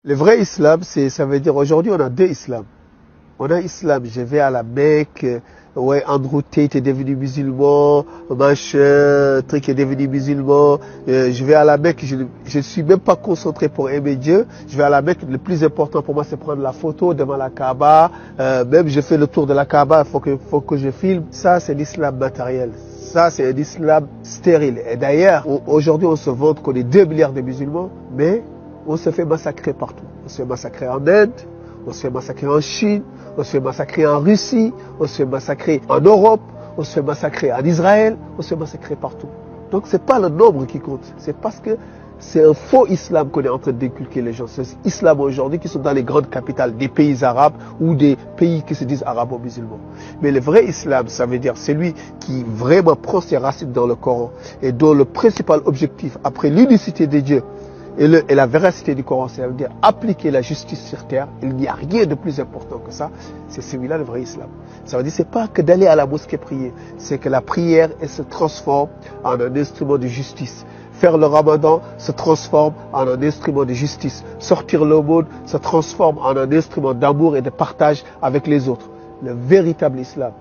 Le vrai islam, ça veut dire aujourd'hui on a deux islams. On a islam, je vais à la Mecque, ouais, Andrew Tate est devenu musulman, machin, truc est devenu musulman, je vais à la Mecque, je suis même pas concentré pour aimer Dieu, je vais à la Mecque, le plus important pour moi c'est prendre la photo devant la Kaaba, même je fais le tour de la Kaaba, faut que je filme, ça c'est l'islam matériel. Ça, c'est un islam stérile. Et d'ailleurs, aujourd'hui, on se vante qu'on est 2 milliards de musulmans, mais on se fait massacrer partout. On se fait massacrer en Inde, on se fait massacrer en Chine, on se fait massacrer en Russie, on se fait massacrer en Europe, on se fait massacrer en Israël, on se fait massacrer partout. Donc, c'est pas le nombre qui compte. C'est parce que c'est un faux islam qu'on est en train d'inculquer les gens. C'est l'islam aujourd'hui qui sont dans les grandes capitales des pays arabes ou des pays qui se disent arabo-musulmans. Mais le vrai islam, ça veut dire celui qui vraiment prend ses racines dans le Coran et dont le principal objectif, après l'unicité de Dieu et la véracité du Coran, ça veut dire appliquer la justice sur terre. Il n'y a rien de plus important que ça. C'est celui-là le vrai islam. Ça veut dire c'est pas que d'aller à la mosquée prier, c'est que la prière elle se transforme en un instrument de justice. Faire le ramadan se transforme en un instrument de justice. Sortir l'aumône se transforme en un instrument d'amour et de partage avec les autres. Le véritable islam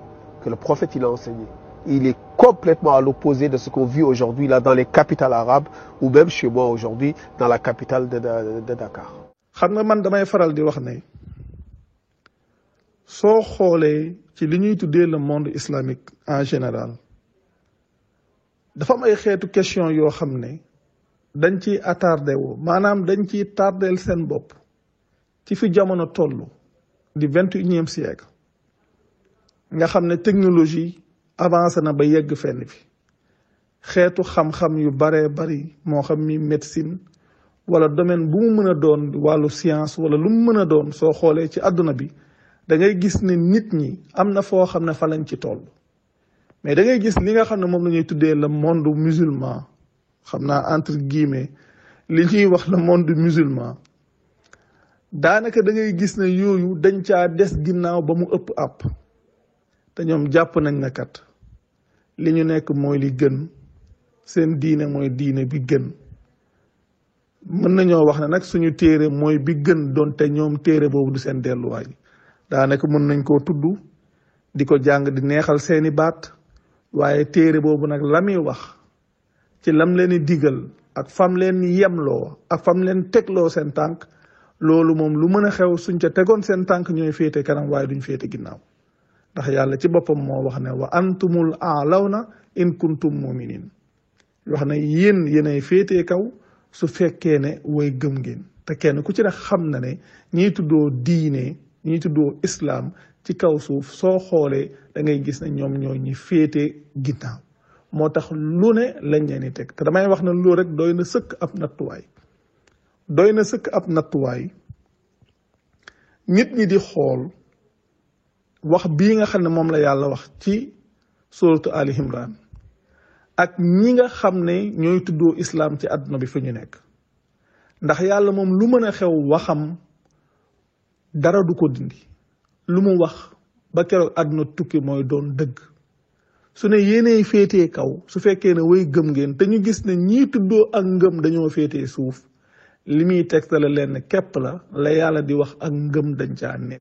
que le prophète il a enseigné, il est complètement à l'opposé de ce qu'on vit aujourd'hui là dans les capitales arabes ou même chez moi aujourd'hui dans la capitale de Dakar. xam nga man damay faral di wax ne soo xoolee ci li ñuy tuddee le monde islamique en général dafa am ay xeetu question yoo xam ne dañ ciy attardé wu maanaam dañ ciy tardeel seen bopp ci fi jamono toll di 21e siècle nga xam ne technologie avancé na ba yegg fenn fi xeetu xam-xam yu baree bari moo xam mi médecine wala domaine bu mu mën a doon wàllu science wala lu mu mën a doon soo xoolee ci àdduna bi da ngay gis ne nit ñi am na foo xam ne fa lañ ci toll mais da ngay gis li nga xam ne moom la ñuy tuddee le monde musulman xam naa entre guillemets li ñuy wax le monde musulman daanaka da ngay gis ne yooyu dañ caa des ginnaaw ba mu ëpp àpp te ñoom jàpp nañ na kat li ñu nekk mooy li gën seen diine mooy diine bi gën mën nañoo wax ne nag suñu téere mooy bi gën doonte ñoom téere boobu du seen delluwaay daanaka mën nañ koo tudd di ko jàng di neexal seeni baat waaye téere boobu nag la muy wax ci lam leen di digal ak fam leen yemloo ak fam leen tegloo seen tànk loolu moom lu mën a xew suñ ca tegoon seen tànk ñooy féete kanam waaye duñ féete ginnaaw ndax yàlla ci boppam moo wax ne wa antumul a'lawna in kuntum muminin wax ne yéenay féetee kaw su fekkee ne way gëm ngeen te kenn ku ci ne xam na ne ñiy tuddoo diine ñiy tuddoo islam ci kaw suuf soo xoolee da ngay gis ne ñoom ñoo ñi féete ginnaaw moo tax lu ne lañ leen di teg te damay wax ne loolu rek doy na sëkk ab nattuwaay doy na sëkk ab nattuwaay nit ñi di xool wax bii nga xam ne moom la yàlla wax ci suratu Ali Imran ak ñi nga xam ne ñooy tuddoo islam ci àdduna bi fi ñu nekk ndax yàlla moom lu mën a xew waxam dara du ko dindi lu mu wax ba keroog àdduna tukki mooy doon dëgg su ne yéenay féetee kaw su fekkee ne way gëm ngeen te ñu gis ne ñii tuddoo ak ngëm dañoo féetee suuf li muy tegtale leen képp la yàlla di wax ak ngëm dañ caa nekk